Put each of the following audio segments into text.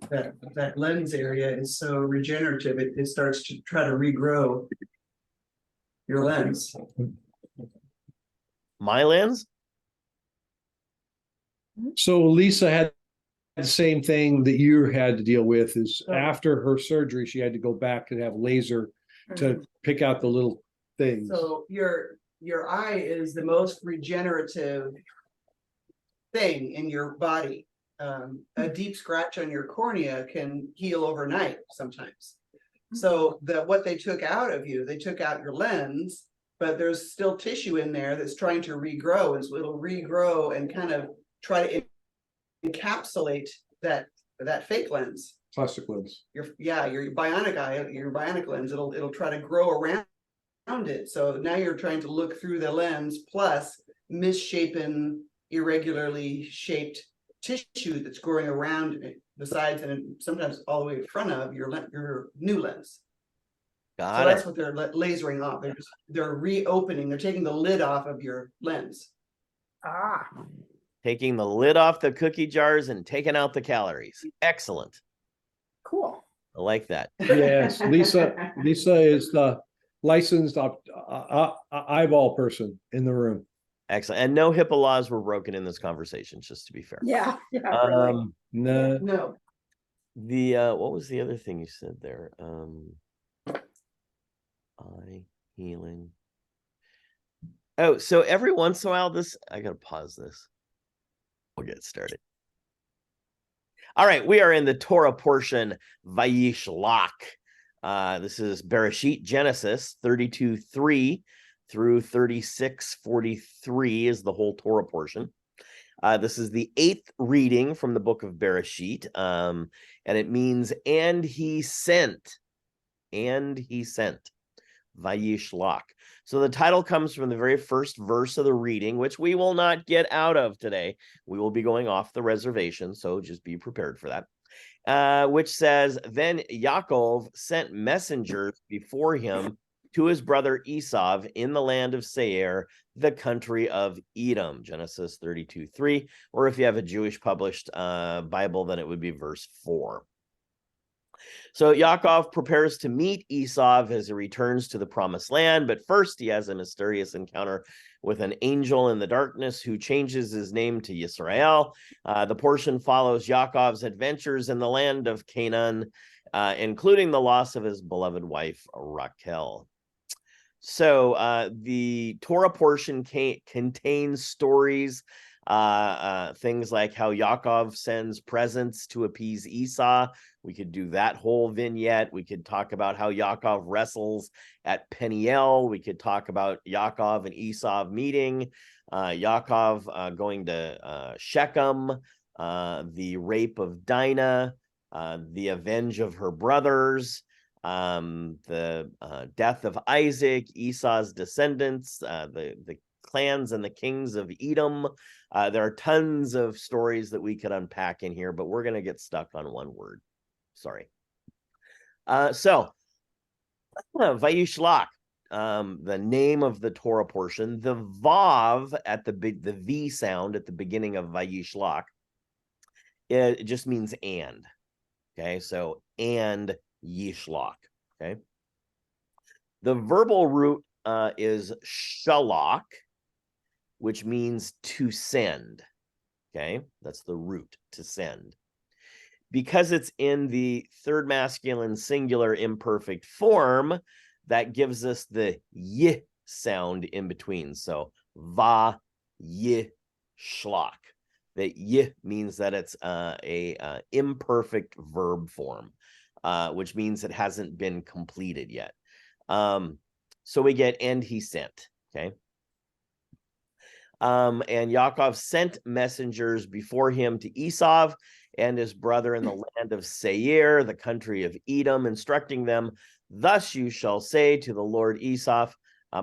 that lens area is so regenerative, it starts to try to regrow your lens. My lens? So Lisa had the same thing that you had to deal with is after her surgery, she had to go back and have laser to pick out the little things. So your eye is the most regenerative thing in your body. A deep scratch on your cornea can heal overnight sometimes. So what they took out of you, they took out your lens, but there's still tissue in there that's trying to regrow, and so it'll regrow and kind of try to encapsulate that fake lens. Plastic lens. Your bionic eye, your bionic lens, it'll try to grow around it. So now you're trying to look through the lens plus misshapen, irregularly shaped tissue that's growing around the sides and sometimes all the way in front of your new lens. So that's what they're lasering off. They're reopening. They're taking the lid off of your lens. Taking the lid off the cookie jars and taking out the calories. Excellent. Cool. I like that. Yes, Lisa is the licensed eyeball person in the room. Excellent. And no HIPAA laws were broken in this convecation, just to be fair. Yeah. Really. No. The what was the other thing you said there? Eye healing. Oh, so every once in a while, I gotta pause this. We'll get started. All right, we are in the Torah portion, Vayishlach. This is Bereshit, Genesis 32:3 through 36:43 is the whole Torah portion. This is the 8th reading from the book of Bereshit, and it means, and he sent, Vayishlach. So the title comes from the very first verse of the reading, which we will not get out of today. We will be going off the reservation, so just be prepared for that. Which says, then Yaakov sent messengers before him to his brother Esau in the land of Seir, the country of Edom, Genesis 32:3, or if you have a Jewish published Bible, then it would be verse 4. So Yaakov prepares to meet Esau as he returns to the promised land, but first he has a mysterious encounter with an angel in the darkness who changes his name to Yisrael. The portion follows Yaakov's adventures in the land of Canaan, including the loss of his beloved wife, Rachel. So the Torah portion contains stories, things like how Yaakov sends presents to appease Esau. We could do that whole vignette. We could talk about how Yaakov wrestles at Peniel. We could talk about Yaakov and Esau meeting, Yaakov going to Shechem, the rape of Dinah, the avenge of her brothers, the death of Isaac, Esau's descendants, the clans and the kings of Edom. There are tons of stories that we could unpack in here, but we're going to get stuck on one word. Sorry. So Vayishlach, the name of the Torah portion, the Vav at the V sound at the beginning of Vayishlach, it just means and. Okay, so and Yishlach. Okay. The verbal root is shalach, which means to send. Okay, that's the root, to send. Because it's in the third masculine singular imperfect form, that gives us the y sound in between. So va y shlach. The y means that it's a imperfect verb form, which means it hasn't been completed yet. So we get and he sent. Okay. And Yaakov sent messengers before him to Esau and his brother in the land of Seir, the country of Edom, instructing them, thus you shall say to the Lord Esau,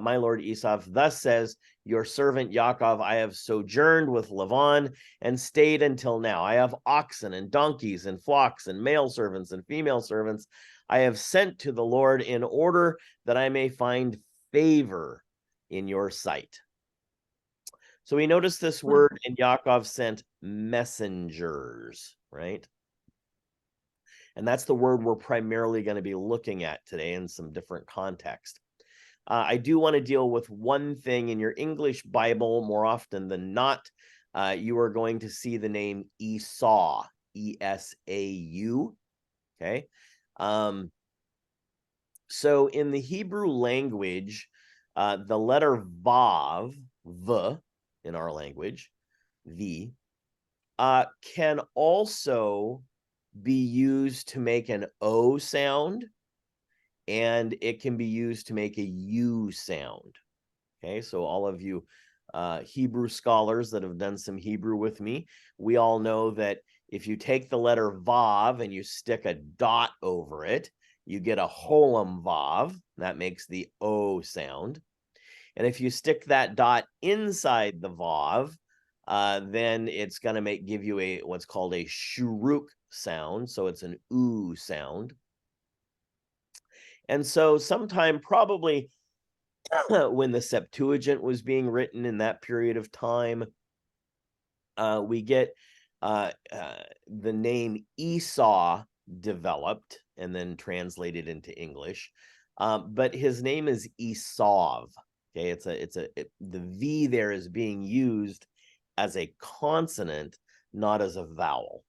my Lord Esau, thus says your servant Yaakov, I have sojourned with Laban and stayed until now. I have oxen and donkeys and flocks and male servants and female servants. I have sent to the Lord in order that I may find favor in your sight. So we notice this word, and Yaakov sent messengers, right? And that's the word we're primarily going to be looking at today in some different context. I do want to deal with one thing in your English Bible. More often than not, you are going to see the name Esau, E-S-A-U. Okay. So in the Hebrew language, the letter Vav, V, in our language, V, can also be used to make an O sound, and it can be used to make a U sound. Okay, so all of you Hebrew scholars that have done some Hebrew with me, we all know that if you take the letter Vav and you stick a dot over it, you get a Holam Vav. That makes the O sound. And if you stick that dot inside the Vav, then it's going to give you what's called a Shuruk sound. So it's an oo sound. And so sometime probably when the Septuagint was being written in that period of time, we get the name Esau developed and then translated into English. But his name is Esau. Okay, the V there is being used as a consonant, not as a vowel.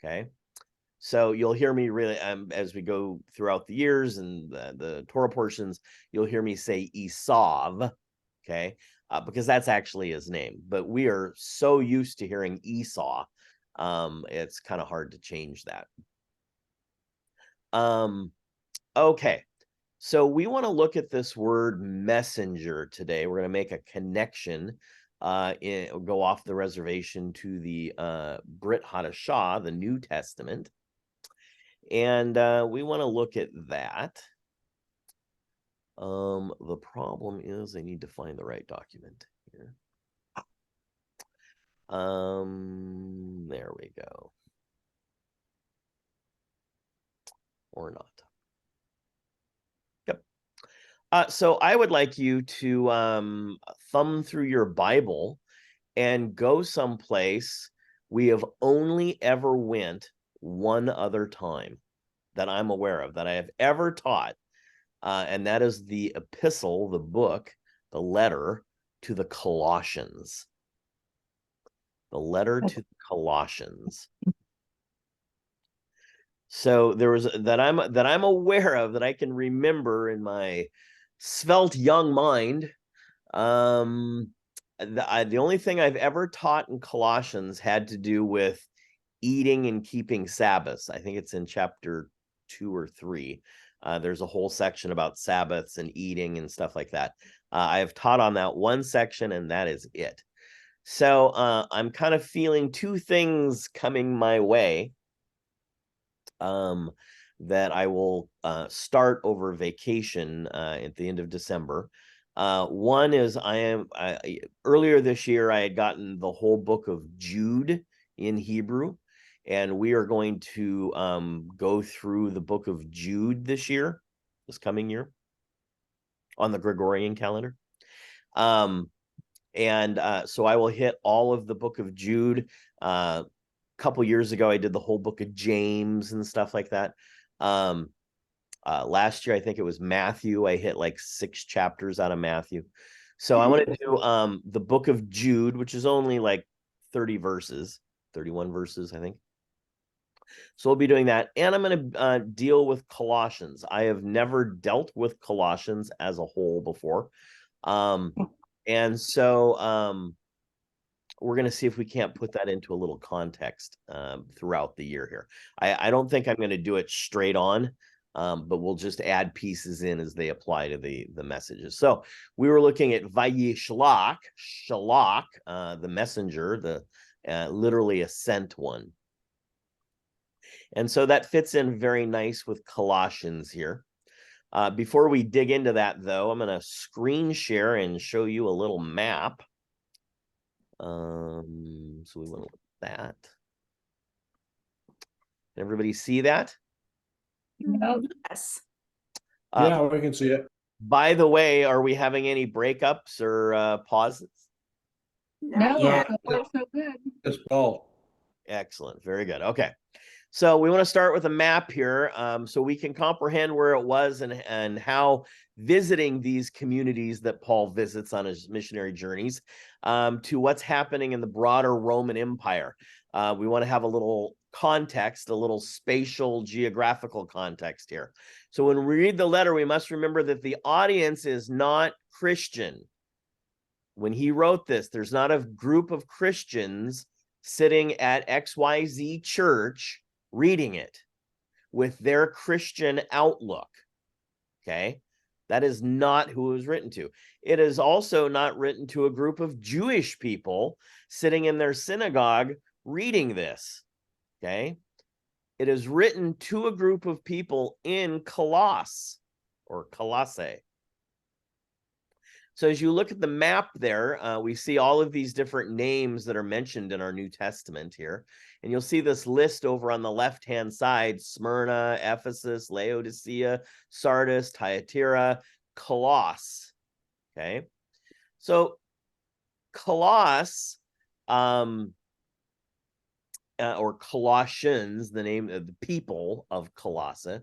Okay, so you'll hear me really as we go throughout the years and the Torah portions, you'll hear me say Esau. Okay, because that's actually his name. But we are so used to hearing Esau, it's kind of hard to change that. Okay. So we want to look at this word messenger today. We're going to make a connection, go off the reservation to the Brit Hadashah, the New Testament. And we want to look at that. The problem is I need to find the right document here. There we go. Or not. So I would like you to thumb through your Bible and go someplace we have only ever went one other time that I'm aware of, that I have ever taught, and that is the epistle, the book, the letter to the Colossians. The letter to the Colossians. So there was that I'm aware of, that I can remember in my svelte young mind. The only thing I've ever taught in Colossians had to do with eating and keeping Sabbaths. I think it's in chapter 2 or 3. There's a whole section about Sabbaths and eating and stuff like that. I have taught on that one section, and that is it. So I'm kind of feeling two things coming my way that I will start over vacation at the end of December. One is earlier this year, I had gotten the whole book of Jude in Hebrew, and we are going to go through the book of Jude this coming year, on the Gregorian calendar. So I will hit all of the book of Jude. Couple years ago, I did the whole book of James and stuff like that. Last year, I think it was Matthew. I hit like 6 chapters out of Matthew. So I want to do the book of Jude, which is only like 31 verses, I think. So we'll be doing that. And I'm going to deal with Colossians. I have never dealt with Colossians as a whole before. And so we're going to see if we can't put that into a little context throughout the year here. I don't think I'm going to do it straight on, but we'll just add pieces in as they apply to the messages. So we were looking at Vayishlach, Shalach, the messenger, the literally a sent one. And so that fits in very nice with Colossians here. Before we dig into that, though, I'm going to screen share and show you a little map. So we want to look at that. Everybody see that? Yes. Yeah, we can see it. By the way, are we having any breakups or pauses? Not No. yet. No. We're so good. That's Paul. Excellent. Very good. Okay. So we want to start with a map here, so we can comprehend where it was and how visiting these communities that Paul visits on his missionary journeys to what's happening in the broader Roman Empire. We want to have a little context, a little spatial geographical context here. So when we read the letter, we must remember that the audience is not Christian. When he wrote this, there's not a group of Christians sitting at XYZ church reading it with their Christian outlook. Okay. That is not who it was written to. It is also not written to a group of Jewish people sitting in their synagogue reading this. Okay. It is written to a group of people in Colossae or Colossae. So as you look at the map there, we see all of these different names that are mentioned in our New Testament here. And you'll see this list over on the left-hand side: Smyrna, Ephesus, Laodicea, Sardis, Thyatira, Colossae. Okay. So Colossae, or Colossians, the name of the people of Colossae,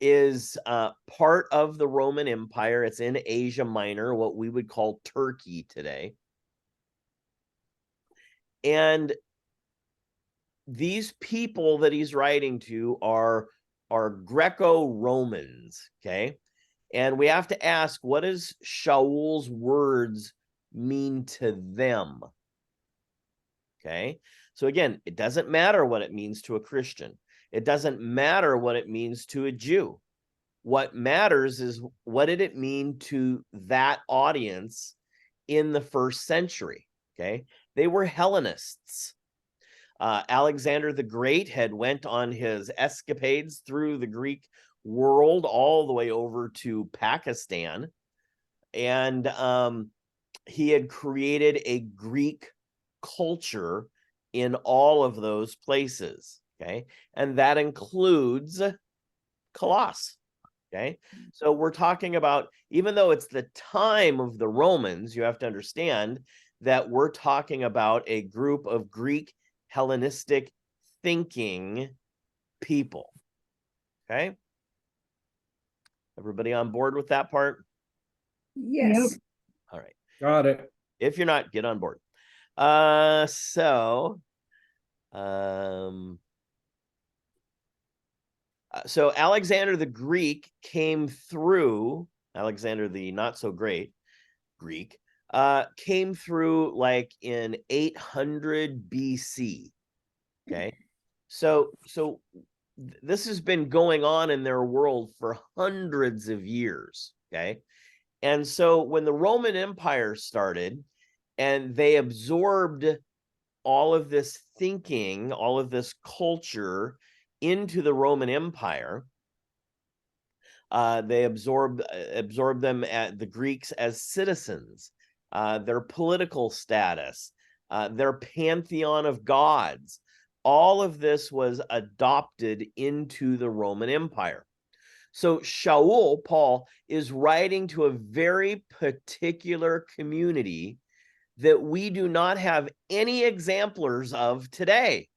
is part of the Roman Empire. It's in Asia Minor, what we would call Turkey today. And these people that he's writing to are Greco-Romans, okay? And we have to ask, what does Shaul's words mean to them? Okay? So again, it doesn't matter what it means to a Christian. It doesn't matter what it means to a Jew. What matters is, what did it mean to that audience in the first century? Okay, they were Hellenists. Alexander the Great had went on his escapades through the Greek world all the way over to Pakistan, and he had created a Greek culture in all of those places. Okay, and that includes Colossae. Okay, so we're talking about, even though it's the time of the Romans, you have to understand that we're talking about a group of Greek Hellenistic thinking people. Okay, everybody on board with that part? Yes. All right. Got it. If you're not, get on board. So Alexander the Greek came through, Alexander the not so great Greek, came through like in 800 BC. Okay. So this has been going on in their world for hundreds of years. Okay. And so when the Roman Empire started and they absorbed all of this thinking, all of this culture into the Roman Empire, they absorbed them at the Greeks as citizens, their political status, their pantheon of gods. All of this was adopted into the Roman Empire. So Shaul, Paul, is writing to a very particular community that we do not have any exemplars of today.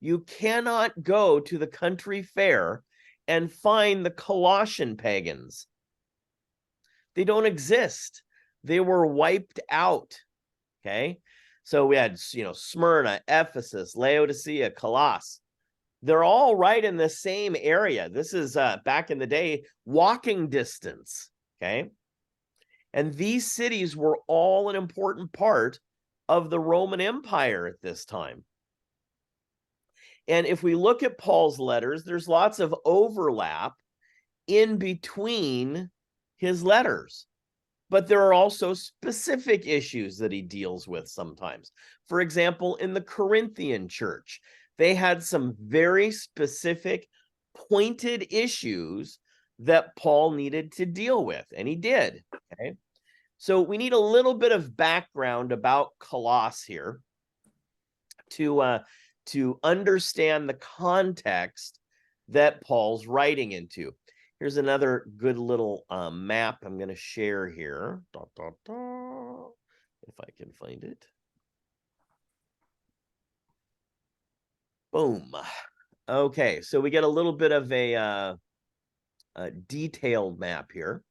You cannot go to the country fair and find the Colossian pagans. They don't exist. They were wiped out. Okay. So we had, Smyrna, Ephesus, Laodicea, Colossae. They're all right in the same area. This is back in the day, walking distance. Okay. And these cities were all an important part of the Roman Empire at this time. And if we look at Paul's letters, there's lots of overlap in between his letters. But there are also specific issues that he deals with sometimes. For example, in the Corinthian church, they had some very specific, pointed issues that Paul needed to deal with, and he did. Okay. So we need a little bit of background about Colossae here to understand the context that Paul's writing into. Here's another good little map I'm going to share here. if I can find it. Boom. Okay, so we get a little bit of a detailed map here.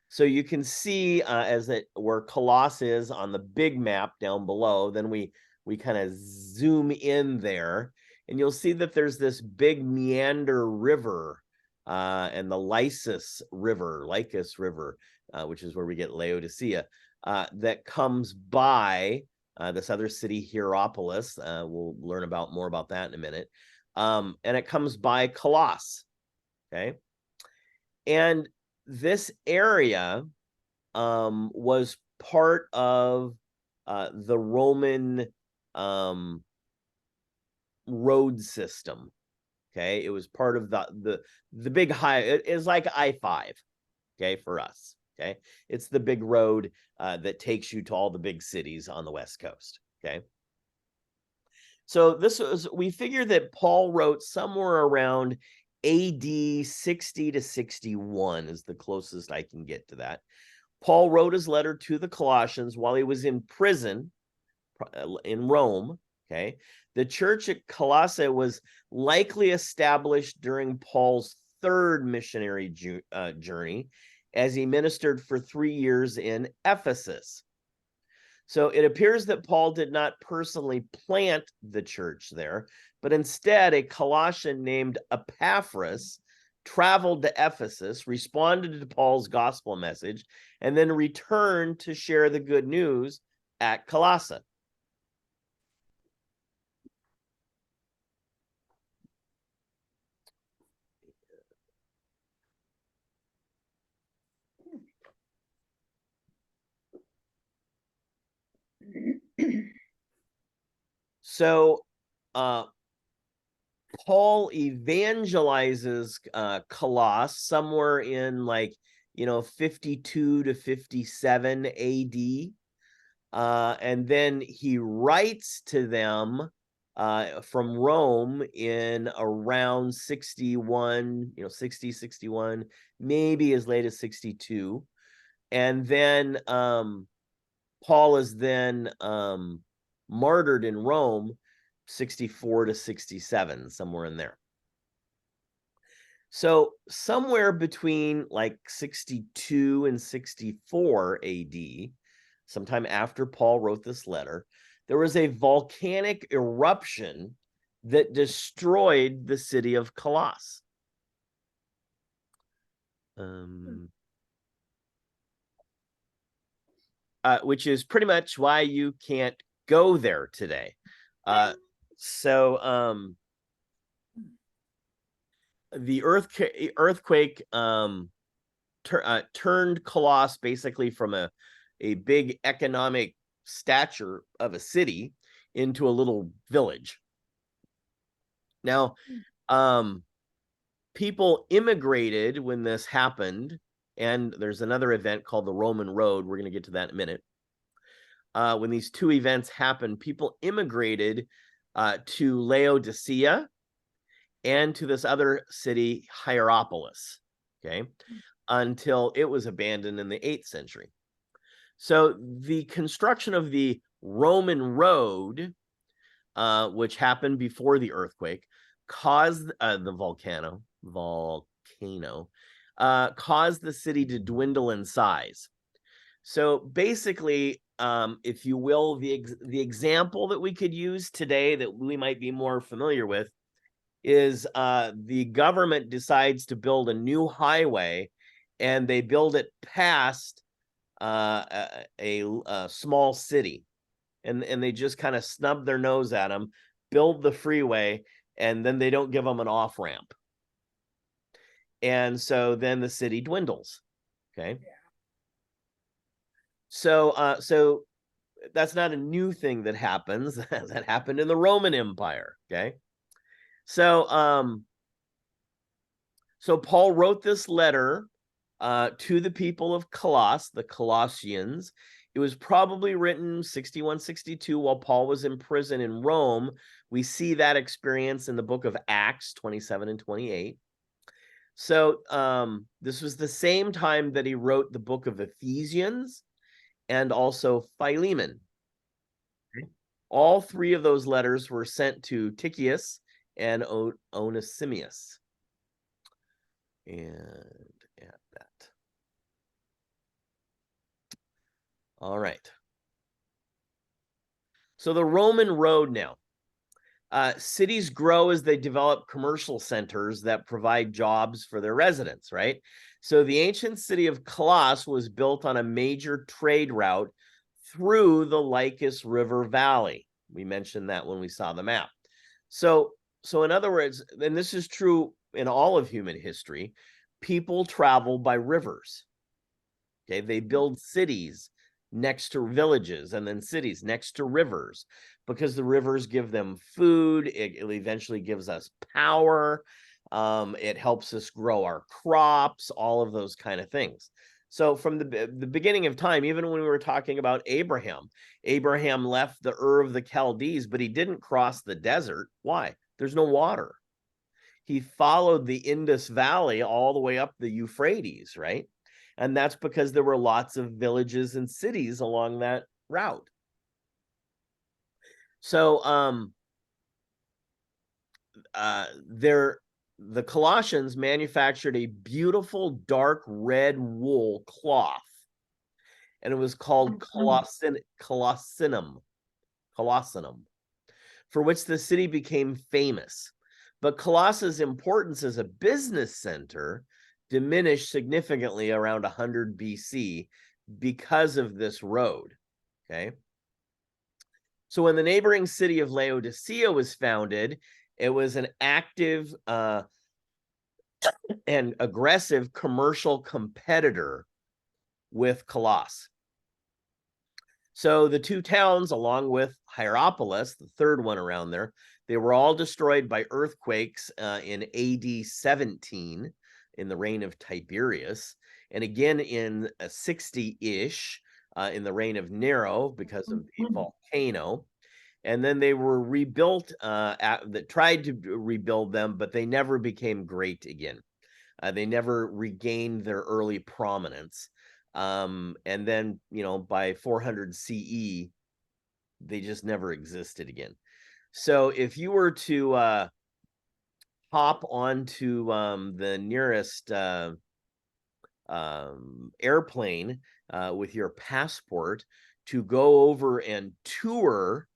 So you can see as it where Colossus is on the big map down below, then we kind of zoom in there, and you'll see that there's this big meander river and the Lycus River, which is where we get Laodicea, that comes by this other city, Hierapolis. We'll learn more about that in a minute. And it comes by Colossus, okay? And this area was part of the Roman road system. Okay, it was part of the big high. It is like I-5. Okay, for us. Okay, it's the big road that takes you to all the big cities on the West Coast. Okay. So we figure that Paul wrote somewhere around AD 60 to 61 is the closest I can get to that. Paul wrote his letter to the Colossians while he was in prison in Rome. Okay. The church at Colossae was likely established during Paul's third missionary journey as he ministered for 3 years in Ephesus. So it appears that Paul did not personally plant the church there, but instead a Colossian named Epaphras traveled to Ephesus, responded to Paul's gospel message, and then returned to share the good news at Colossae. So Paul evangelizes Colossus somewhere in 52 to 57 AD. And then he writes to them from Rome in around 61, 60, 61, maybe as late as 62. And then Paul is then martyred in Rome 64 to 67, somewhere in there. So somewhere between 62 and 64 AD, sometime after Paul wrote this letter, there was a volcanic eruption that destroyed the city of Colossus. Which is pretty much why you can't go there today. So the earthquake turned Colossus basically from a big economic stature of a city into a little village. Now, people immigrated when this happened, and there's another event called the Roman Road. We're going to get to that in a minute. When these two events happened, people immigrated to Laodicea and to this other city, Hierapolis, okay, until it was abandoned in the 8th century. So the construction of the Roman road, which happened before the earthquake, caused the volcano, caused the city to dwindle in size. So basically, if you will, the example that we could use today that we might be more familiar with is the government decides to build a new highway, and they build it past a small city, and they just kind of snub their nose at them, build the freeway, and then they don't give them an off-ramp. And so then the city dwindles. Okay. Yeah. So that's not a new thing that happens. That happened in the Roman Empire. Okay. So Paul wrote this letter to the people of Colossus, the Colossians. It was probably written 61, 62 while Paul was in prison in Rome. We see that experience in the book of Acts 27 and 28. So this was the same time that he wrote the book of Ephesians and also Philemon. All three of those letters were sent to Tychicus and Onesimus. And add that. All right. So the Roman road now. Cities grow as they develop commercial centers that provide jobs for their residents, right? So the ancient city of Colossus was built on a major trade route through the Lycus River Valley. We mentioned that when we saw the map. So in other words, and this is true in all of human history, people travel by rivers. Okay, they build cities next to villages and then cities next to rivers because the rivers give them food. It eventually gives us power. It helps us grow our crops, all of those kind of things. So from the beginning of time, even when we were talking about Abraham left the Ur of the Chaldees, but he didn't cross the desert. Why? There's no water. He followed the Indus Valley all the way up the Euphrates, right? And that's because there were lots of villages and cities along that route. So the Colossians manufactured a beautiful dark red wool cloth, and it was called Colossinum, for which the city became famous. But Colossus' importance as a business center diminished significantly around 100 BC because of this road, okay? So when the neighboring city of Laodicea was founded, it was an active and aggressive commercial competitor with Colossus. So the two towns, along with Hierapolis, the third one around there, they were all destroyed by earthquakes in AD 17 in the reign of Tiberius, and again in 60-ish in the reign of Nero because of the volcano. And then they were rebuilt, that tried to rebuild them, but they never became great again. They never regained their early prominence. And then, by 400 CE, they just never existed again. So if you were to hop onto the nearest airplane with your passport to go over and tour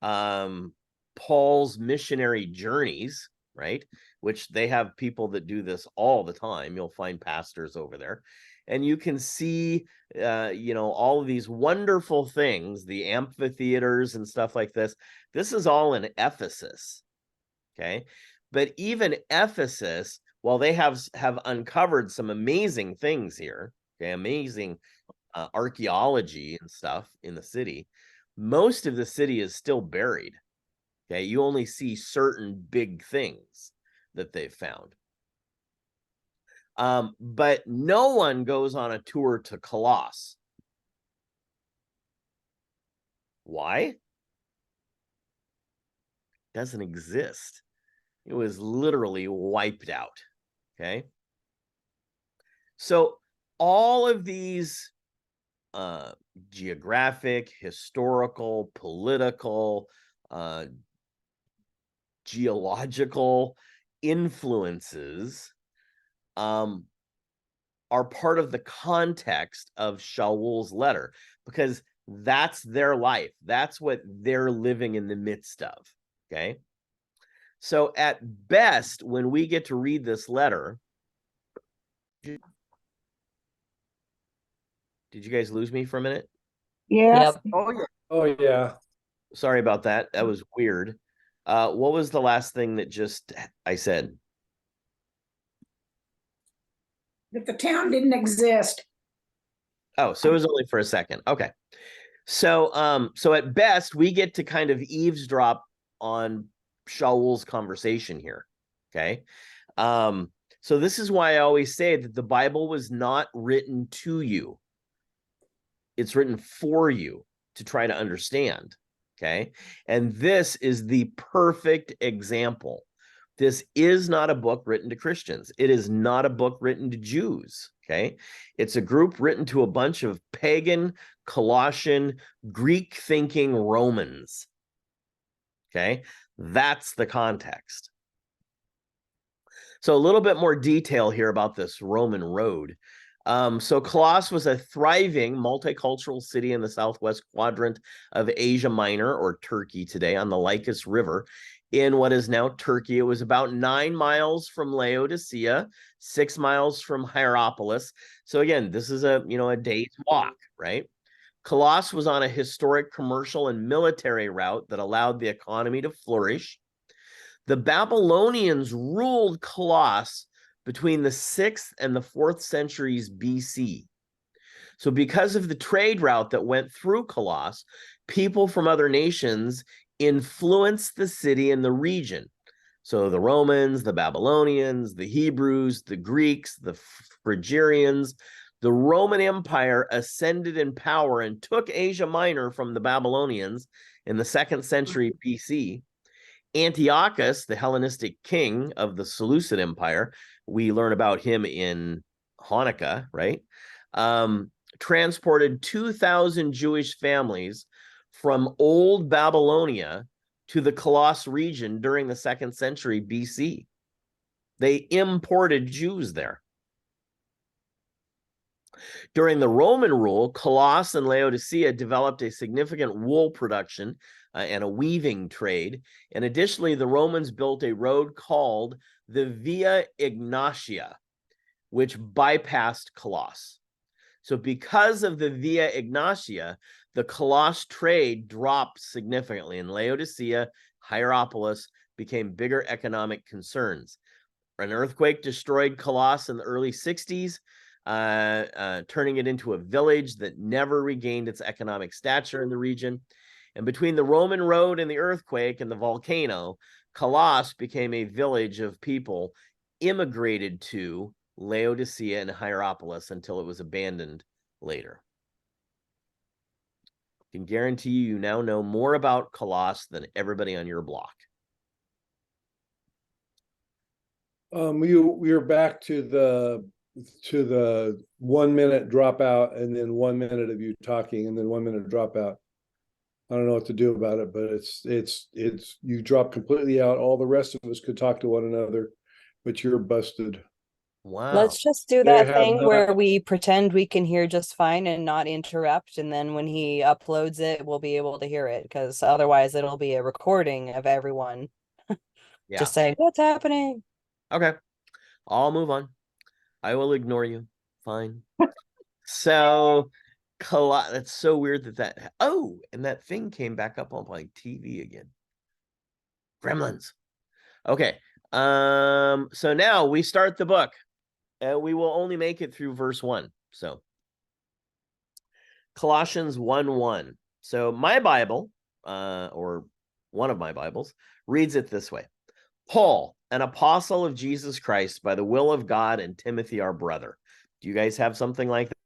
Paul's missionary journeys, right? Which they have people that do this all the time. You'll find pastors over there. And you can see, all of these wonderful things, the amphitheaters and stuff like this. This is all in Ephesus, okay? But even Ephesus, while they have uncovered some amazing things here, okay, amazing archaeology and stuff in the city, most of the city is still buried. Okay, you only see certain big things that they've found. But no one goes on a tour to Colossus. Why? It doesn't exist. It was literally wiped out. Okay. So all of these geographic, historical, political, geological influences are part of the context of Shaul's letter, because that's their life. That's what they're living in the midst of. Okay. So at best, when we get to read this letter, did you guys lose me for a minute? Yes. Yep. Oh, yeah. Oh, yeah. Sorry about that. That was weird. What was the last thing that I said? That the town didn't exist. Oh, so it was only for a second. Okay. So at best, we get to kind of eavesdrop on Shaul's conversation here. Okay. So this is why I always say that the Bible was not written to you. It's written for you to try to understand. Okay. And this is the perfect example. This is not a book written to Christians. It is not a book written to Jews. Okay. It's a group written to a bunch of pagan, Colossian, Greek thinking Romans. Okay. That's the context. So a little bit more detail here about this Roman road. So Colossus was a thriving multicultural city in the southwest quadrant of Asia Minor, or Turkey today, on the Lycus River in what is now Turkey. It was about 9 miles from Laodicea, 6 miles from Hierapolis. So again, this is a day's walk, right? Colossus was on a historic commercial and military route that allowed the economy to flourish. The Babylonians ruled Colossus between the 6th and the 4th centuries BC. So because of the trade route that went through Colossus, people from other nations influenced the city and the region. So the Romans, the Babylonians, the Hebrews, the Greeks, the Phrygians, the Roman Empire ascended in power and took Asia Minor from the Babylonians in the 2nd century BC. Antiochus, the Hellenistic king of the Seleucid Empire, we learn about him in Hanukkah, right? Transported 2,000 Jewish families from Old Babylonia to the Colossus region during the 2nd century BC. They imported Jews there. During the Roman rule, Colossus and Laodicea developed a significant wool production and a weaving trade. And additionally, the Romans built a road called the Via Egnatia, which bypassed Colossus. So because of the Via Egnatia, the Colossus trade dropped significantly, and Laodicea, Hierapolis became bigger economic concerns. An earthquake destroyed Colossus in the early 60s, turning it into a village that never regained its economic stature in the region. And between the Roman road and the earthquake and the volcano, Colossus became a village of people immigrated to Laodicea and Hierapolis until it was abandoned later. I can guarantee you now know more about Colossus than everybody on your block. We are back to the 1 minute dropout, and then 1 minute of you talking, and then 1 minute dropout. I don't know what to do about it, but it's you drop completely out. All the rest of us could talk to one another, but you're busted. Wow. Let's just do They that have thing not- where we pretend we can hear just fine and not interrupt, and then when he uploads it, we'll be able to hear it, because otherwise it'll be a recording of everyone Yeah. just saying, what's happening? Okay. I'll move on. I will ignore you. Fine. So, that's so weird that oh, and that thing came back up on my TV again. Gremlins. Okay. So now we start the book. We will only make it through verse 1. So Colossians 1:1. So my Bible, or one of my Bibles, reads it this way: Paul, an apostle of Jesus Christ by the will of God, and Timothy, our brother. Do you guys have something like that?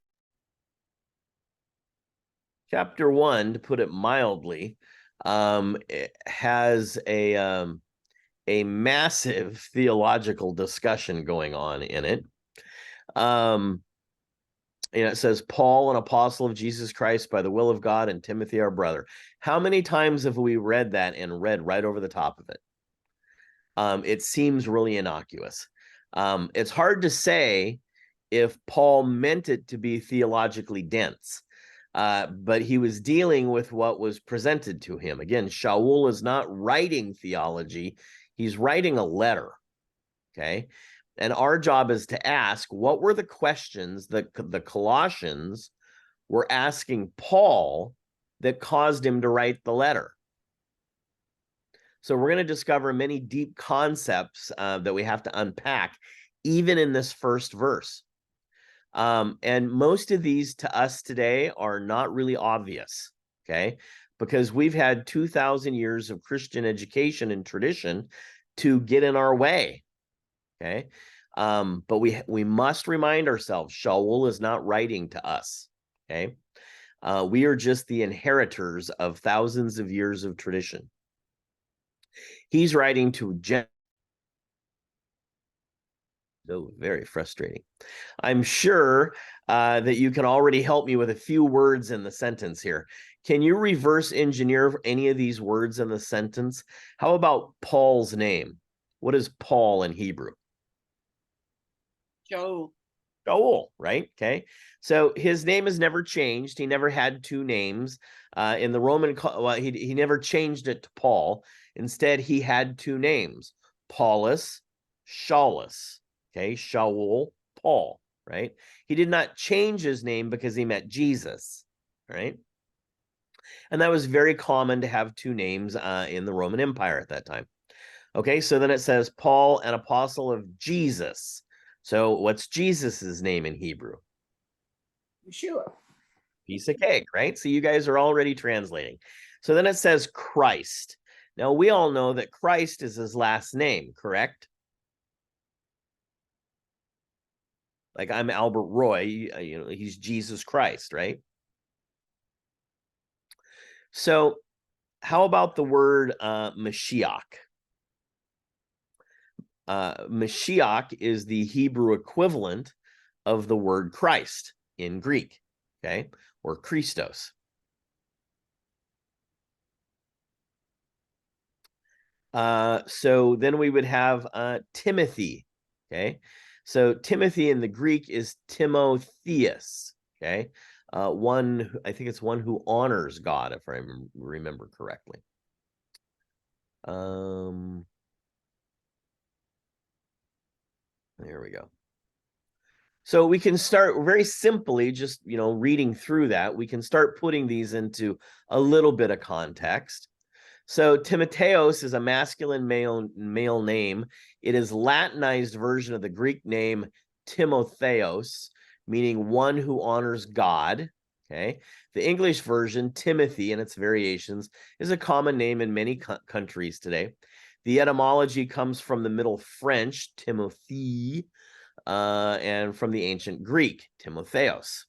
Chapter 1, to put it mildly, it has a massive theological discussion going on in it. It says, Paul, an apostle of Jesus Christ by the will of God, and Timothy, our brother. How many times have we read that and read right over the top of it? It seems really innocuous. It's hard to say if Paul meant it to be theologically dense, but he was dealing with what was presented to him. Again, Shaul is not writing theology. He's writing a letter, okay? And our job is to ask, what were the questions that the Colossians were asking Paul that caused him to write the letter? So we're going to discover many deep concepts that we have to unpack, even in this first verse. And most of these to us today are not really obvious, okay? Because we've had 2,000 years of Christian education and tradition to get in our way, okay? But we must remind ourselves, Shaul is not writing to us, okay? We are just the inheritors of thousands of years of tradition. He's writing to So very frustrating. I'm sure that you can already help me with a few words in the sentence here. Can you reverse engineer any of these words in the sentence? How about Paul's name? What is Paul in Hebrew? Joe. Joel, right? Okay. So his name has never changed. He never had two names. In the Roman, well, he never changed it to Paul. Instead, he had two names, Paulus, Shaulus. Okay, Shaul, Paul, right? He did not change his name because he met Jesus, right? And that was very common to have two names in the Roman Empire at that time. Okay, so then it says Paul, an apostle of Jesus. So what's Jesus's name in Hebrew? Yeshua. Piece of cake, right? So you guys are already translating. So then it says Christ. Now we all know that Christ is his last name, correct? Like I'm Albert Roy, he's Jesus Christ, right? So how about the word Mashiach? Mashiach is the Hebrew equivalent of the word Christ in Greek, okay? Or Christos. So then we would have Timothy, okay? So Timothy in the Greek is Timotheus, okay? I think it's one who honors God, if I remember correctly. There we go. So we can start very simply, just, reading through that. We can start putting these into a little bit of context. So Timotheos is a masculine male name. It is Latinized version of the Greek name Timotheos, meaning one who honors God. Okay. The English version, Timothy, and its variations, is a common name in many countries today. The etymology comes from the Middle French, Timothy, and from the ancient Greek, Timotheos.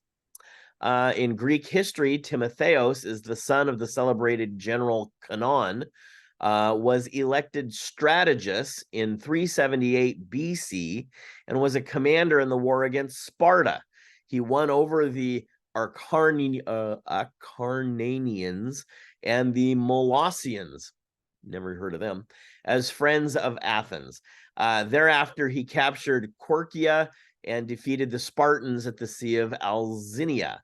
In Greek history, Timotheos is the son of the celebrated general Canaan, was elected strategist in 378 BC, and was a commander in the war against Sparta. He won over the Acarnanians and the Molossians, never heard of them, as friends of Athens. Thereafter, he captured Corkia and defeated the Spartans at the Sea of Alzinia,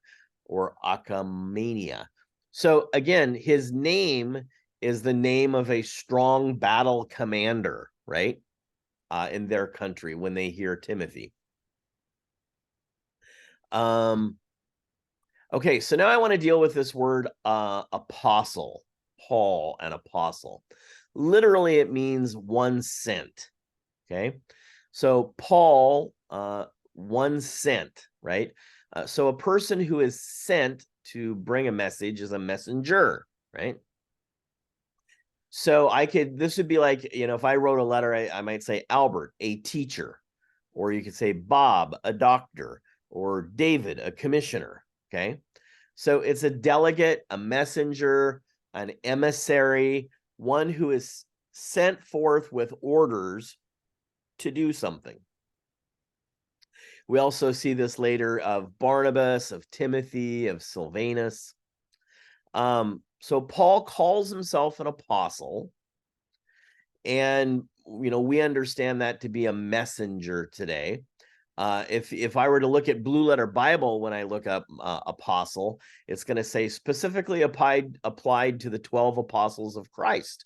or Achaemenia. So again, his name is the name of a strong battle commander, right? In their country when they hear Timothy. Okay, so now I want to deal with this word apostle, Paul, an apostle. Literally, it means one sent. Okay, so Paul, one sent, right? So a person who is sent to bring a message is a messenger, right? So this would be like, if I wrote a letter, I might say Albert, a teacher, or you could say Bob, a doctor, or David, a commissioner, okay? So it's a delegate, a messenger, an emissary, one who is sent forth with orders to do something. We also see this later of Barnabas, of Timothy, of Silvanus. So Paul calls himself an apostle, and we understand that to be a messenger today. If I were to look at Blue Letter Bible when I look up apostle, it's going to say specifically applied to the 12 apostles of Christ,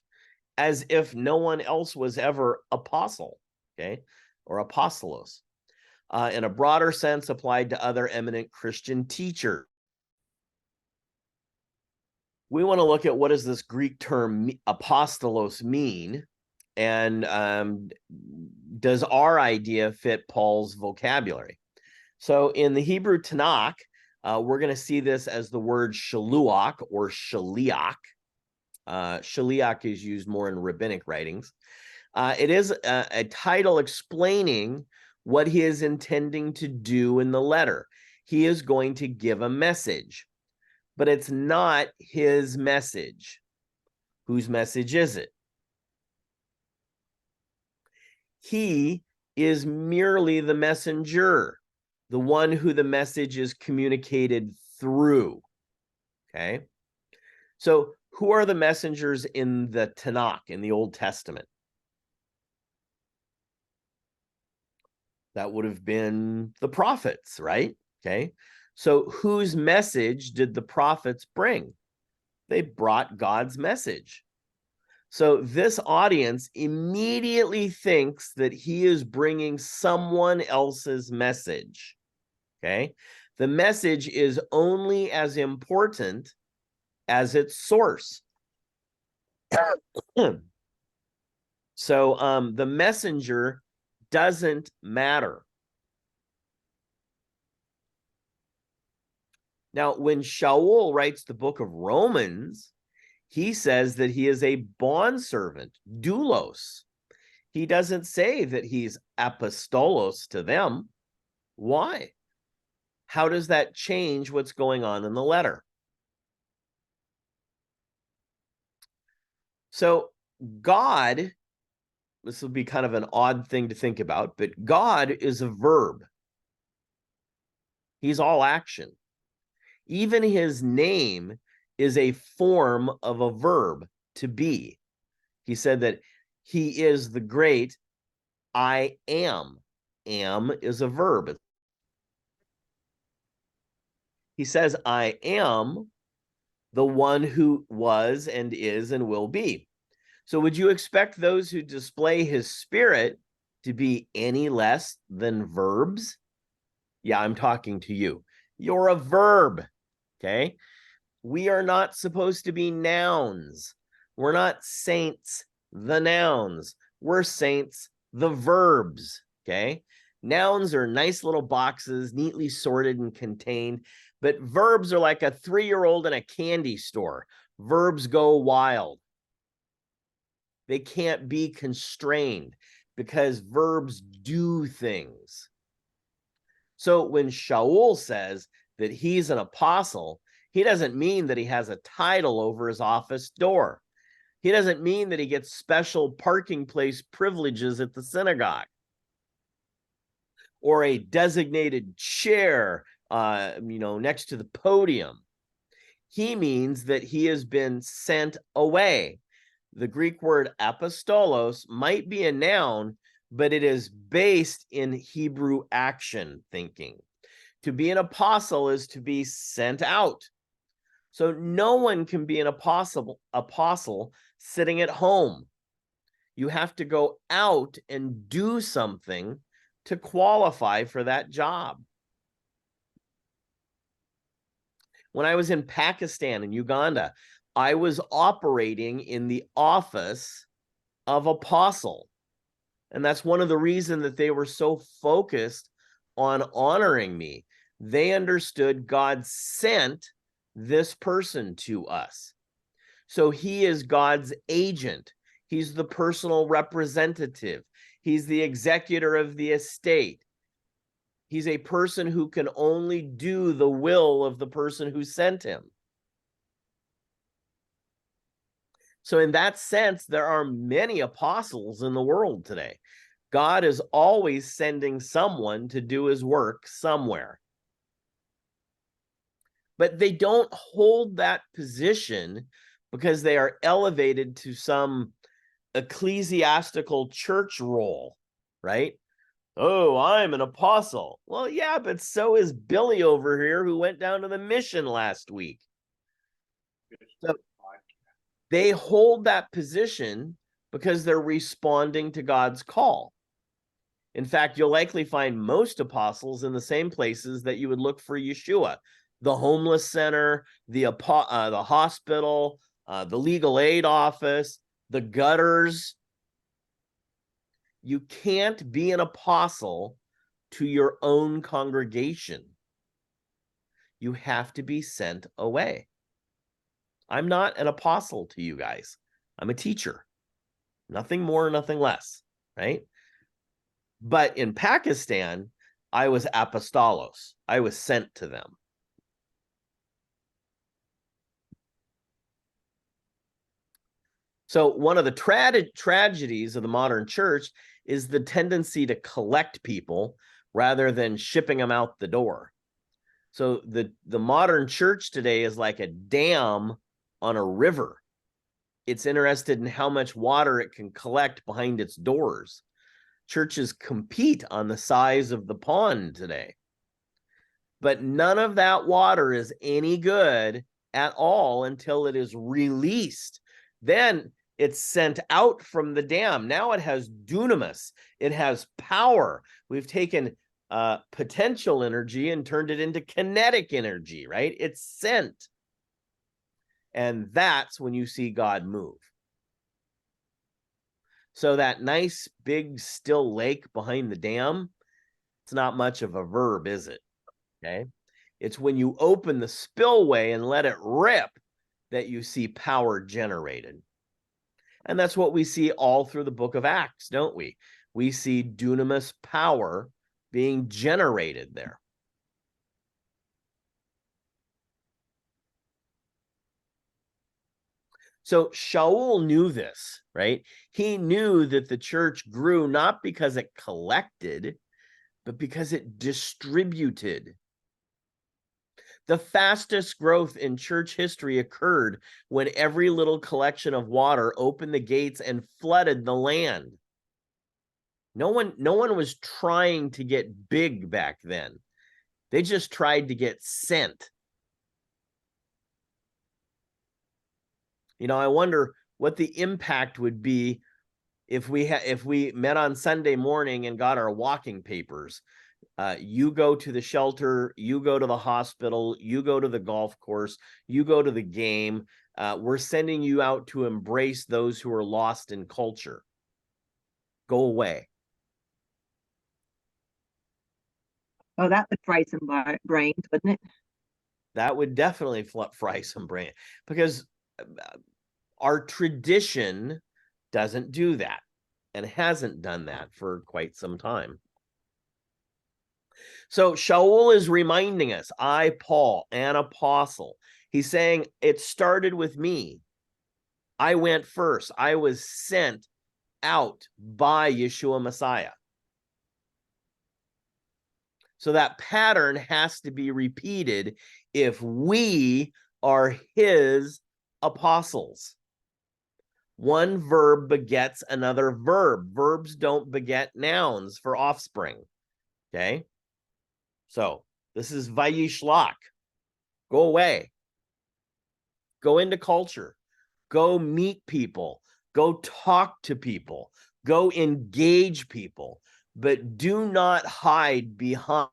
as if no one else was ever apostle, okay, or apostolos. In a broader sense, applied to other eminent Christian teachers. We want to look at what does this Greek term apostolos mean, and does our idea fit Paul's vocabulary? So in the Hebrew Tanakh, we're going to see this as the word shaluach or shaliach. Shaliach is used more in rabbinic writings. It is a title explaining what he is intending to do in the letter. He is going to give a message, but it's not his message. Whose message is it? He is merely the messenger, the one who the message is communicated through. Okay. So who are the messengers in the Tanakh, in the Old Testament? That would have been the prophets, right? Okay. So whose message did the prophets bring? They brought God's message. So this audience immediately thinks that he is bringing someone else's message. Okay. The message is only as important as its source. So the messenger doesn't matter. Now, when Shaul writes the book of Romans, he says that he is a bondservant, doulos. He doesn't say that he's apostolos to them. Why? How does that change what's going on in the letter? So God, this will be kind of an odd thing to think about, but God is a verb. He's all action. Even his name is a form of a verb, to be. He said that he is the great I am. Am is a verb. He says, I am the one who was and is and will be. So would you expect those who display his spirit to be any less than verbs? Yeah, I'm talking to you. You're a verb, okay? We are not supposed to be nouns. We're not saints, the nouns. We're saints, the verbs, okay? Nouns are nice little boxes, neatly sorted and contained, but verbs are like a 3-year-old in a candy store. Verbs go wild. They can't be constrained because verbs do things. So when Shaul says that he's an apostle, he doesn't mean that he has a title over his office door. He doesn't mean that he gets special parking place privileges at the synagogue or a designated chair, next to the podium. He means that he has been sent away. The Greek word apostolos might be a noun, but it is based in Hebrew action thinking. To be an apostle is to be sent out. So no one can be an apostle sitting at home. You have to go out and do something to qualify for that job. When I was in Pakistan and Uganda, I was operating in the office of apostle. And that's one of the reasons that they were so focused on honoring me. They understood God sent this person to us. So he is God's agent. He's the personal representative. He's the executor of the estate. He's a person who can only do the will of the person who sent him. So in that sense, there are many apostles in the world today. God is always sending someone to do his work somewhere. But they don't hold that position because they are elevated to some ecclesiastical church role, right? Oh, I'm an apostle. Well, yeah, but so is Billy over here who went down to the mission last week. So they hold that position because they're responding to God's call. In fact, you'll likely find most apostles in the same places that you would look for Yeshua: the homeless center, the hospital, the legal aid office, the gutters. You can't be an apostle to your own congregation. You have to be sent away. I'm not an apostle to you guys. I'm a teacher. Nothing more, nothing less, right? But in Pakistan, I was apostolos. I was sent to them. So one of the tragedies of the modern church is the tendency to collect people rather than shipping them out the door. So the modern church today is like a dam on a river. It's interested in how much water it can collect behind its doors. Churches compete on the size of the pond today. But none of that water is any good at all until it is released. Then it's sent out from the dam. Now it has dunamis. It has power. We've taken potential energy and turned it into kinetic energy, right? It's sent. And that's when you see God move. So that nice big still lake behind the dam, it's not much of a verb, is it? Okay. It's when you open the spillway and let it rip that you see power generated. And that's what we see all through the book of Acts, don't we? We see dunamis power being generated there. So Shaul knew this, right? He knew that the church grew not because it collected, but because it distributed. The fastest growth in church history occurred when every little collection of water opened the gates and flooded the land. No one was trying to get big back then. They just tried to get sent. You know, I wonder what the impact would be if we met on Sunday morning and got our walking papers. You go to the shelter, you go to the hospital, you go to the golf course, you go to the game. We're sending you out to embrace those who are lost in culture. Go away. Oh, that would fry some brains, wouldn't it? That would definitely fry some brain, because our tradition doesn't do that and hasn't done that for quite some time. So Shaul is reminding us, I, Paul, an apostle. He's saying it started with me. I went first. I was sent out by Yeshua Messiah. So that pattern has to be repeated if we are his apostles. One verb begets another verb. Verbs don't beget nouns for offspring. Okay? So this is Vayishlach. Go away. Go into culture. Go meet people. Go talk to people. Go engage people. But do not hide behind.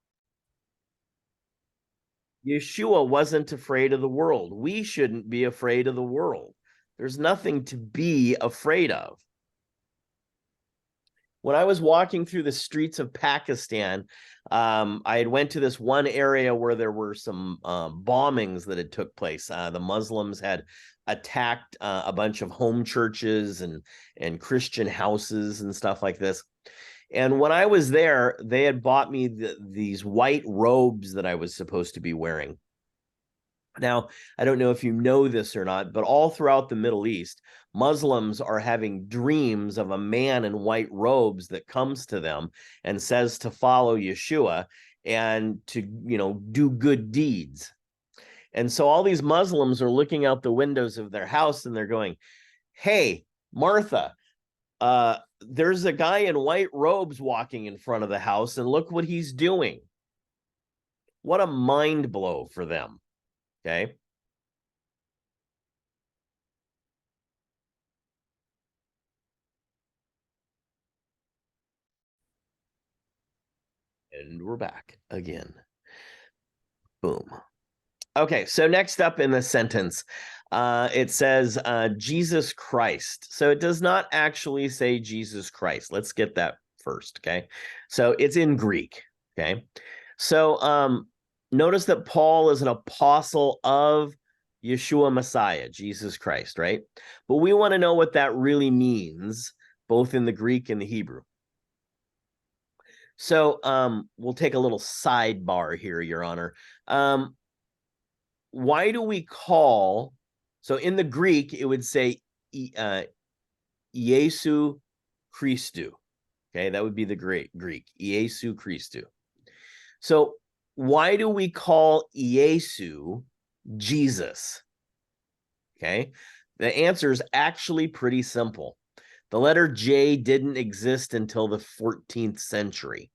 Yeshua wasn't afraid of the world. We shouldn't be afraid of the world. There's nothing to be afraid of. When I was walking through the streets of Pakistan, I had went to this one area where there were some bombings that had took place. The Muslims had attacked a bunch of home churches and Christian houses and stuff like this. And when I was there, they had bought me these white robes that I was supposed to be wearing. Now, I don't know if you know this or not, but all throughout the Middle East, Muslims are having dreams of a man in white robes that comes to them and says to follow Yeshua and to, do good deeds. And so all these Muslims are looking out the windows of their house and they're going, hey, Martha, there's a guy in white robes walking in front of the house and look what he's doing. What a mind blow for them. Okay. And we're back again. Boom. Okay, so next up in the sentence, it says Jesus Christ. So it does not actually say Jesus Christ. Let's get that first, okay? So it's in Greek, okay? So notice that Paul is an apostle of Yeshua Messiah, Jesus Christ, right? But we want to know what that really means, both in the Greek and the Hebrew. So we'll take a little sidebar here, Your Honor. Why do we call, so in the Greek, it would say Iesu Christou, Okay, that would be the Greek, Iesu Christou. So why do we call Iesu Jesus? Okay, the answer is actually pretty simple. The letter J didn't exist until the 14th century.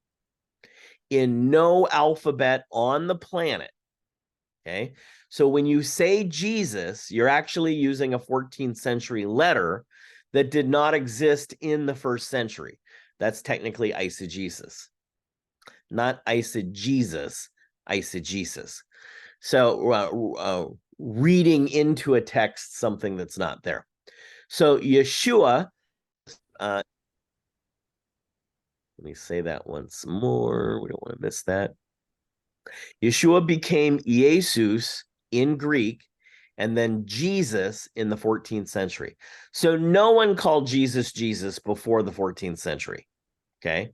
In no alphabet on the planet. Okay, so when you say Jesus, you're actually using a 14th century letter that did not exist in the first century. That's technically eisegesis. Not eisegesis, eisegesis. So reading into a text something that's not there. So Yeshua, let me say that once more. We don't want to miss that. Yeshua became Jesus in Greek and then Jesus in the 14th century. So no one called Jesus Jesus before the 14th century. Okay.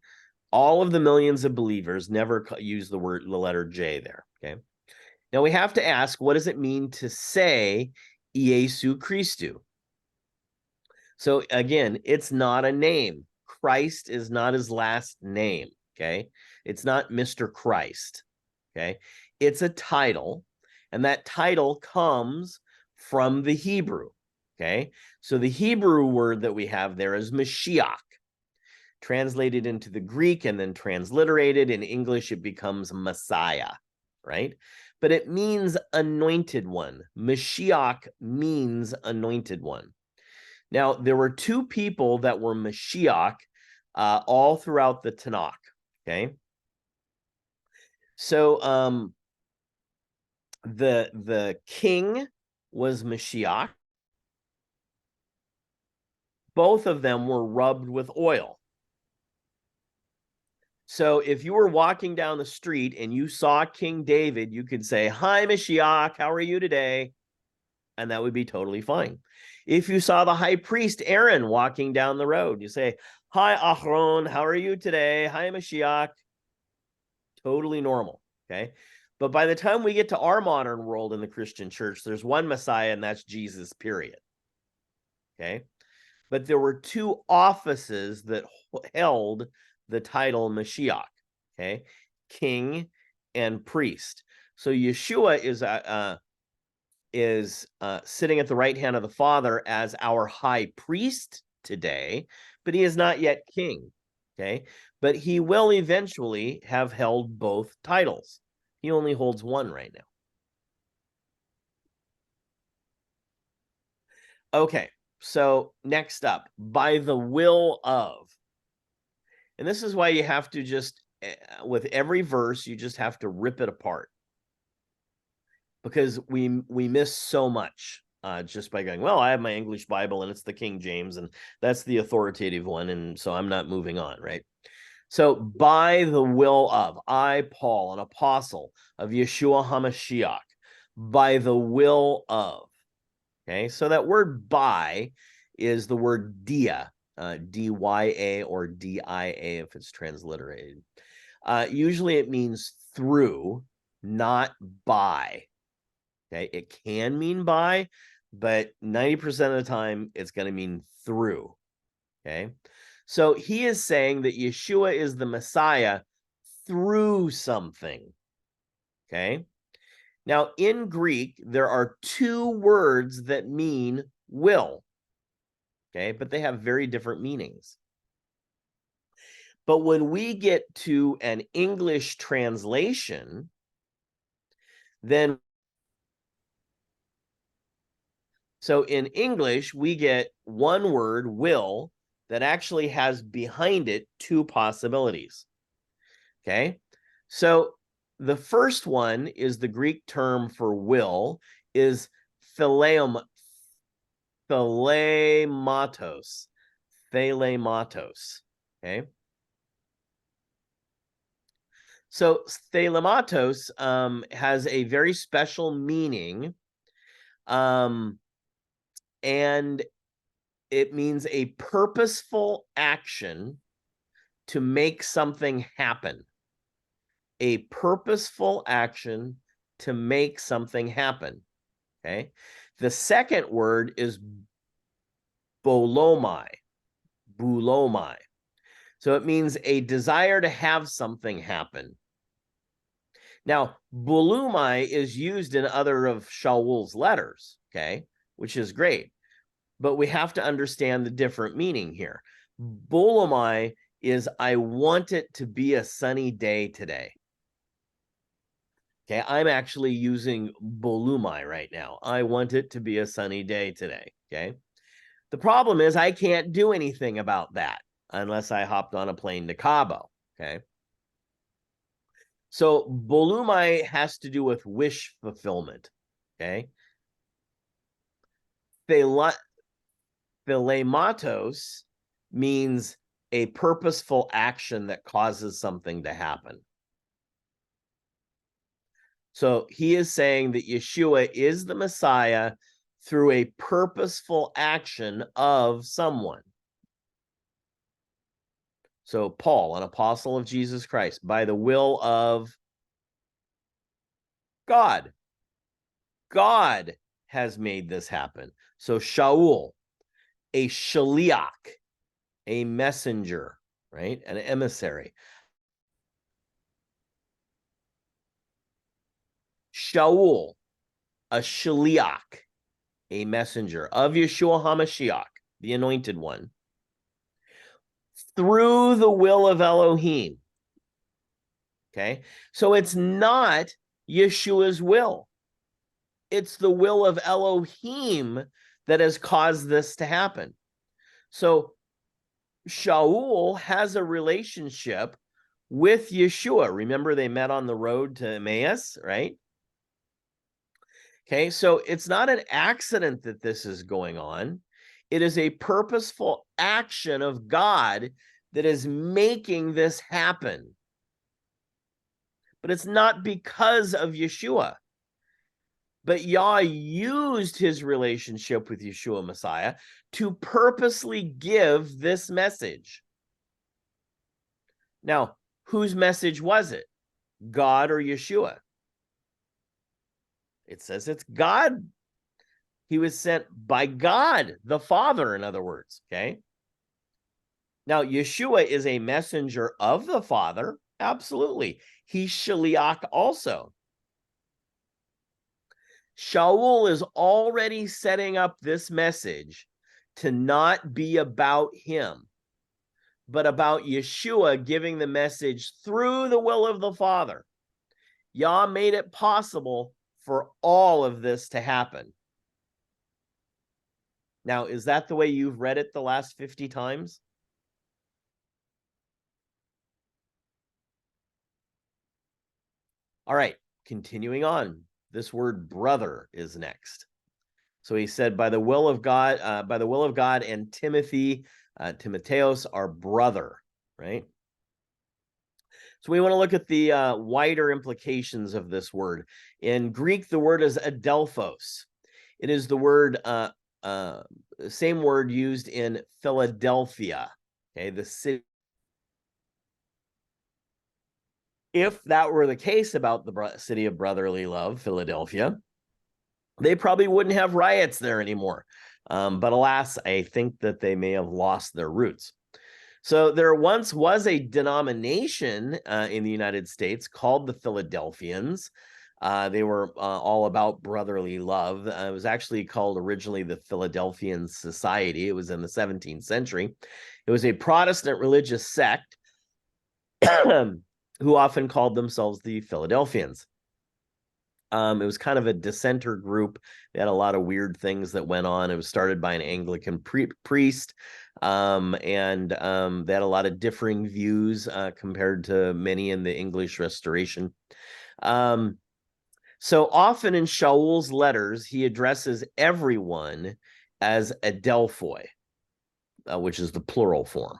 All of the millions of believers never use the letter J there. Okay. Now we have to ask, what does it mean to say Iesu Christou? So again, it's not a name. Christ is not his last name. Okay. It's not Mr. Christ. Okay. It's a title, and that title comes from the Hebrew. Okay. So the Hebrew word that we have there is Mashiach. Translated into the Greek and then transliterated in English, it becomes Messiah, right? But it means anointed one. Mashiach means anointed one. Now, there were two people that were Mashiach all throughout the Tanakh, okay? So the king was Mashiach. Both of them were rubbed with oil. So if you were walking down the street and you saw King David, you could say, "Hi, Mashiach, how are you today?" And that would be totally fine. If you saw the high priest Aaron walking down the road, you say, "Hi, Achron, how are you today? Hi, Mashiach." Totally normal, okay? But by the time we get to our modern world in the Christian church, there's one Messiah, and that's Jesus, period. Okay? But there were two offices that held the title Mashiach, okay? King and priest. So Yeshua is sitting at the right hand of the Father as our high priest today, but he is not yet king, okay? But he will eventually have held both titles. He only holds one right now. Okay, so next up, by the will of. And this is why you have to just, with every verse, you just have to rip it apart. Because we miss so much just by going, well, I have my English Bible and it's the King James and that's the authoritative one. And so I'm not moving on, right? So by the will of, I, Paul, an apostle of Yeshua HaMashiach, by the will of. Okay, so that word by is the word dia, D-Y-A or D-I-A if it's transliterated. Usually it means through, not by. Okay, it can mean by, but 90% of the time it's going to mean through. Okay, so he is saying that Yeshua is the Messiah through something. Okay, now in Greek, there are two words that mean will. Okay, but they have very different meanings. But when we get to an English translation, then so in English, we get one word, will, that actually has behind it two possibilities. Okay, so the first one is the Greek term for will is thelematos. Thelematos. Okay. So thelematos has a very special meaning. And it means a purposeful action to make something happen. A purposeful action to make something happen. Okay. The second word is bolomai. Bulomai. So it means a desire to have something happen. Now, bulumai is used in other of Shaul's letters, okay, which is great. But we have to understand the different meaning here. Bulumai is, I want it to be a sunny day today. Okay, I'm actually using bulumai right now. I want it to be a sunny day today, okay? The problem is I can't do anything about that unless I hopped on a plane to Cabo, okay? So bulumai has to do with wish fulfillment, okay? Philematos means a purposeful action that causes something to happen. So he is saying that Yeshua is the Messiah through a purposeful action of someone. So Paul, an apostle of Jesus Christ, by the will of God. God has made this happen. So Shaul, a shaliach, a messenger, right? An emissary. Shaul, a shaliach, a messenger of Yeshua HaMashiach, the anointed one, through the will of Elohim. Okay, so it's not Yeshua's will. It's the will of Elohim that has caused this to happen. So Shaul has a relationship with Yeshua. Remember, they met on the road to Emmaus, right? Okay, so it's not an accident that this is going on. It is a purposeful action of God that is making this happen. But it's not because of Yeshua. But Yah used his relationship with Yeshua Messiah to purposely give this message. Now, whose message was it? God or Yeshua? It says it's God. He was sent by God, the Father, in other words, okay? Now, Yeshua is a messenger of the Father, absolutely. He's Shaliach also. Shaul is already setting up this message to not be about him, but about Yeshua giving the message through the will of the Father. Yah made it possible for all of this to happen. Now, is that the way you've read it the last 50 times? All right, continuing on. This word brother is next. So he said, by the will of God, and Timothy, Timotheos, our brother, right? So we want to look at the wider implications of this word. In Greek, the word is adelphos. It is the word, same word used in Philadelphia, okay, the city. If that were the case about the city of brotherly love, Philadelphia, they probably wouldn't have riots there anymore. But alas, I think that they may have lost their roots. So there once was a denomination in the United States called the Philadelphians. They were all about brotherly love. It was actually called originally the Philadelphian Society. It was in the 17th century. It was a Protestant religious sect who often called themselves the Philadelphians. It was kind of a dissenter group. They had a lot of weird things that went on. It was started by an Anglican priest, and they had a lot of differing views compared to many in the English Restoration. So often in Shaul's letters, he addresses everyone as adelphoi, which is the plural form.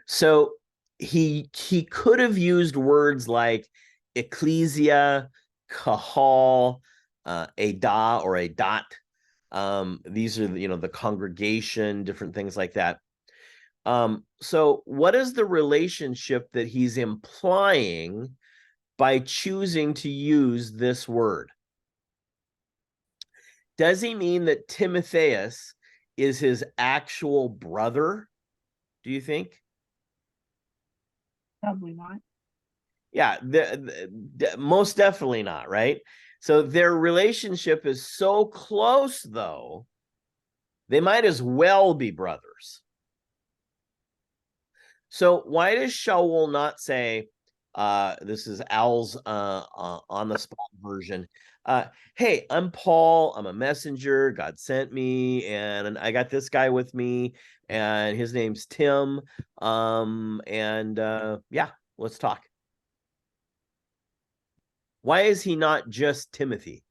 So he could have used words like ecclesia, kahal, edah or edat. These are, the congregation, different things like that. So what is the relationship that he's implying by choosing to use this word? Does he mean that Timotheus is his actual brother? Do you think? Probably not. Yeah, most definitely not, right? So their relationship is so close, though, they might as well be brothers. So why does Shaul not say, this is Al's on the spot version, hey, I'm Paul, I'm a messenger, God sent me, and I got this guy with me, and his name's Tim, yeah, let's talk. Why is he not just Timothy,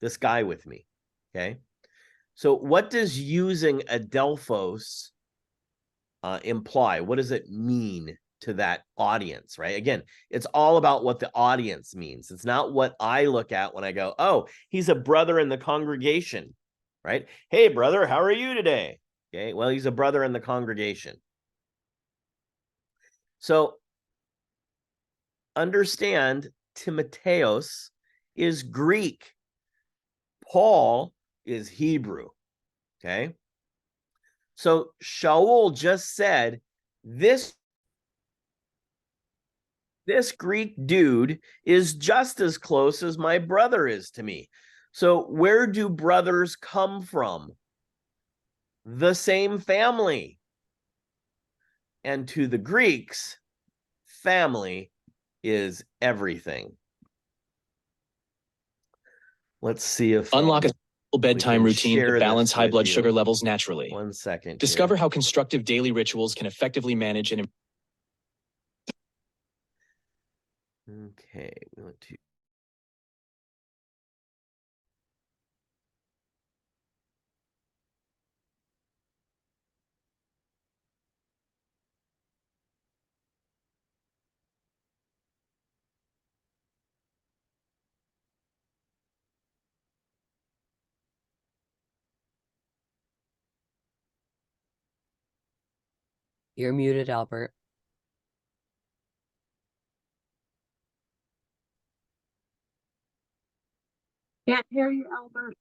this guy with me? Okay. So what does using Adelphos imply? What does it mean to that audience, right? Again, it's all about what the audience means. It's not what I look at when I go, oh, he's a brother in the congregation, right? Hey, brother, how are you today? Okay. Well, he's a brother in the congregation. So understand Timotheos is Greek. Paul is Hebrew. Okay. So Shaul just said, this Greek dude is just as close as my brother is to me. So where do brothers come from? The same family. And to the Greeks, family is everything. Let's see if unlock a bedtime routine to balance high blood sugar levels naturally. 1 second. Discover how constructive daily rituals can effectively manage and Okay, we went to You're muted, Albert. Can't hear you, Albert.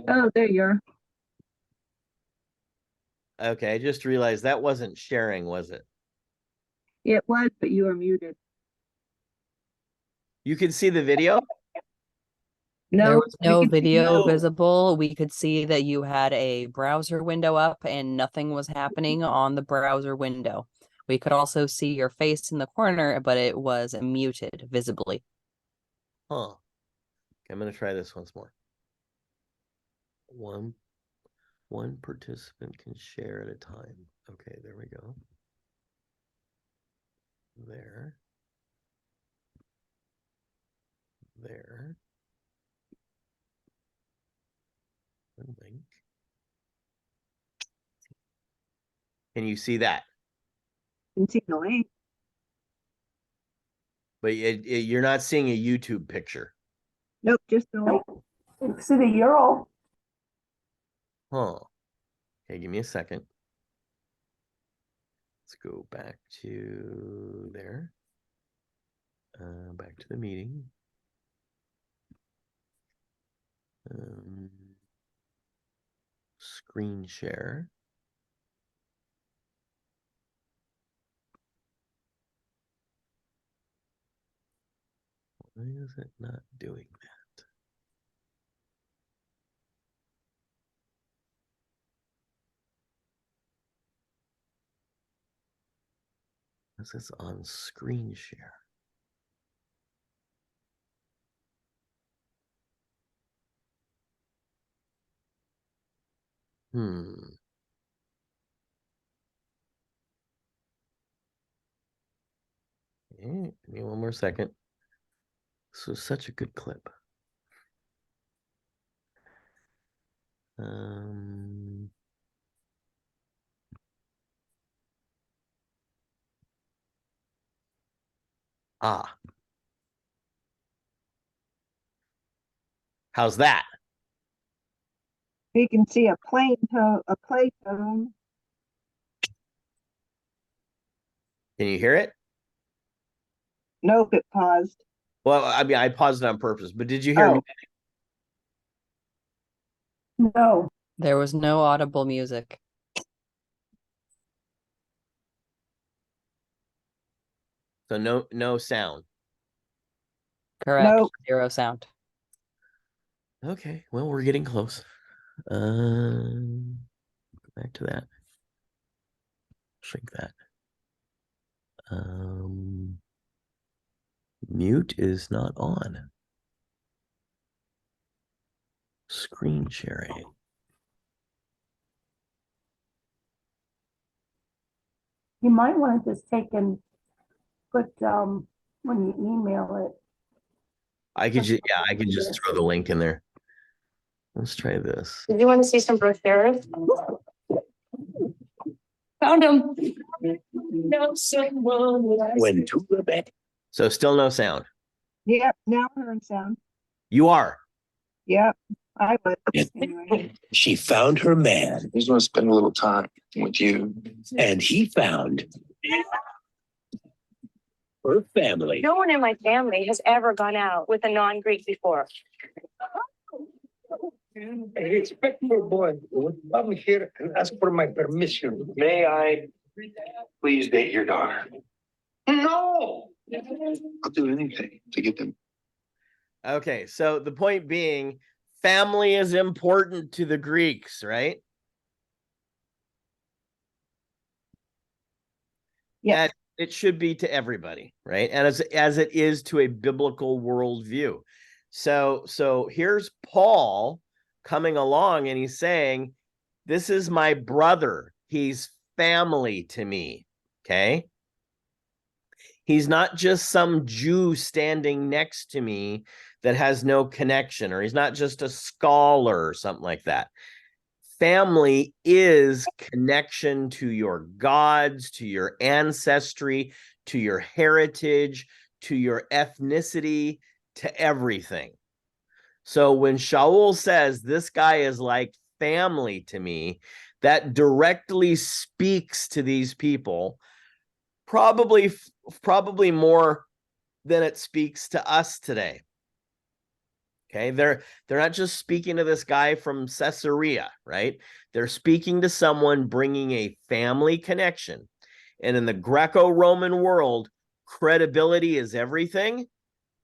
Oh, there you are. Okay, I just realized that wasn't sharing, was it? It was, but you are muted. You can see the video? There No, was no we can see video you. visible. We could see that you had a browser window up and nothing was happening on the browser window. We could also see your face in the corner, but it was muted visibly. Huh. Okay, I'm going to try this once more. One participant can share at a time. Okay, there we go. There. There. Link. Can you see that? You can see the link. But you're not seeing a YouTube picture. Nope, just the link. See the Euro. Huh. Okay, give me a second. Let's go back to there. Back to the meeting. Screen share. Why is it not doing that? This is on screen share. Okay, give me one more second. This was such a good clip. Um, ah, how's that? You can see a play tone. Can you hear it? Nope, it paused. Well, I mean, I paused it on purpose, but did you hear me? No. There was no audible music. So no sound. Correct. Nope. 0 sound. Okay, well, we're getting close. Back to that. Shrink that. Mute is not on. Screen sharing. You might want to just take and put, when you email it. I could just throw the link in there. Let's try this. Did you want to see some brochures? Found them. When to Rebecca. So still no sound. Yep, now we're in sound. You are. Yep, I was. Anyway. She found her man. He's going to spend a little time with you. And he found her family. No one in my family has ever gone out with a non-Greek before. Respectful boy, come here and ask for my permission. May I please date your daughter? No! I'll do anything to get them. Okay, so the point being, family is important to the Greeks, right? Yes. And it should be to everybody, right? And as it is to a biblical worldview. So here's Paul coming along and he's saying, this is my brother. He's family to me. Okay. He's not just some Jew standing next to me that has no connection, or he's not just a scholar or something like that. Family is connection to your gods, to your ancestry, to your heritage, to your ethnicity, to everything. So when Shaul says this guy is like family to me, that directly speaks to these people, probably more than it speaks to us today. Okay, they're not just speaking to this guy from Caesarea, right? They're speaking to someone bringing a family connection. And in the Greco-Roman world, credibility is everything,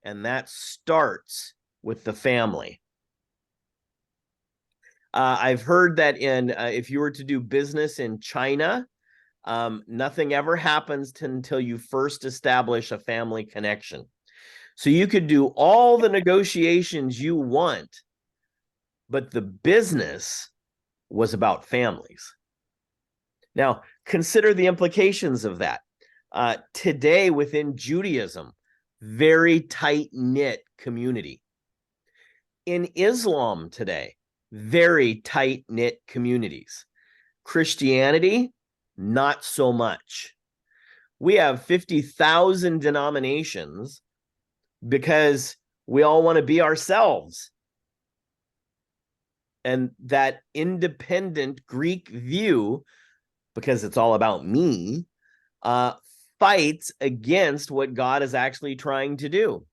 and that starts with the family. I've heard that if you were to do business in China, nothing ever happens until you first establish a family connection. So you could do all the negotiations you want, but the business was about families. Now, consider the implications of that. Today, within Judaism, very tight-knit community. In Islam today, very tight-knit communities. Christianity, not so much. We have 50,000 denominations because we all want to be ourselves. And that independent Greek view, because it's all about me, fights against what God is actually trying to do.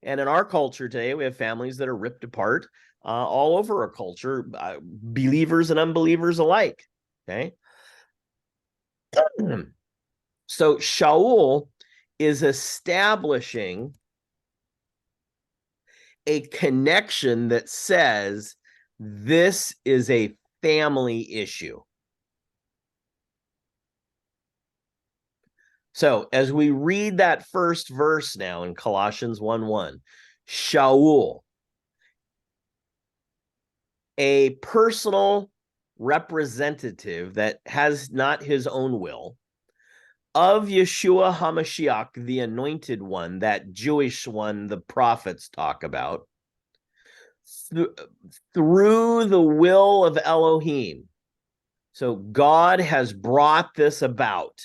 And in our culture today, we have families that are ripped apart all over our culture, believers and unbelievers alike. Okay. So Shaul is establishing a connection that says this is a family issue. So as we read that first verse now in Colossians 1:1, Shaul, a personal representative that has not his own will, of Yeshua HaMashiach, the anointed one, that Jewish one the prophets talk about, through the will of Elohim. So God has brought this about.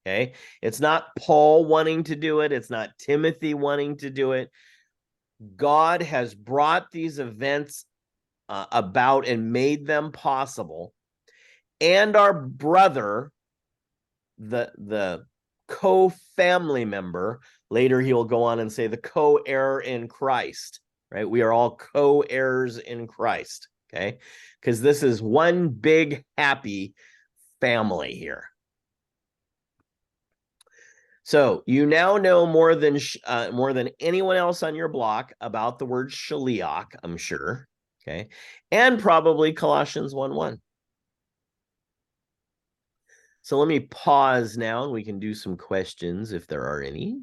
Okay. It's not Paul wanting to do it. It's not Timothy wanting to do it. God has brought these events about and made them possible. And our brother, the co-family member, later he'll go on and say the co-heir in Christ, right? We are all co-heirs in Christ, okay? Because this is one big happy family here. So you now know more than anyone else on your block about the word shaliach, I'm sure, okay? And probably Colossians 1:1. So let me pause now and we can do some questions if there are any.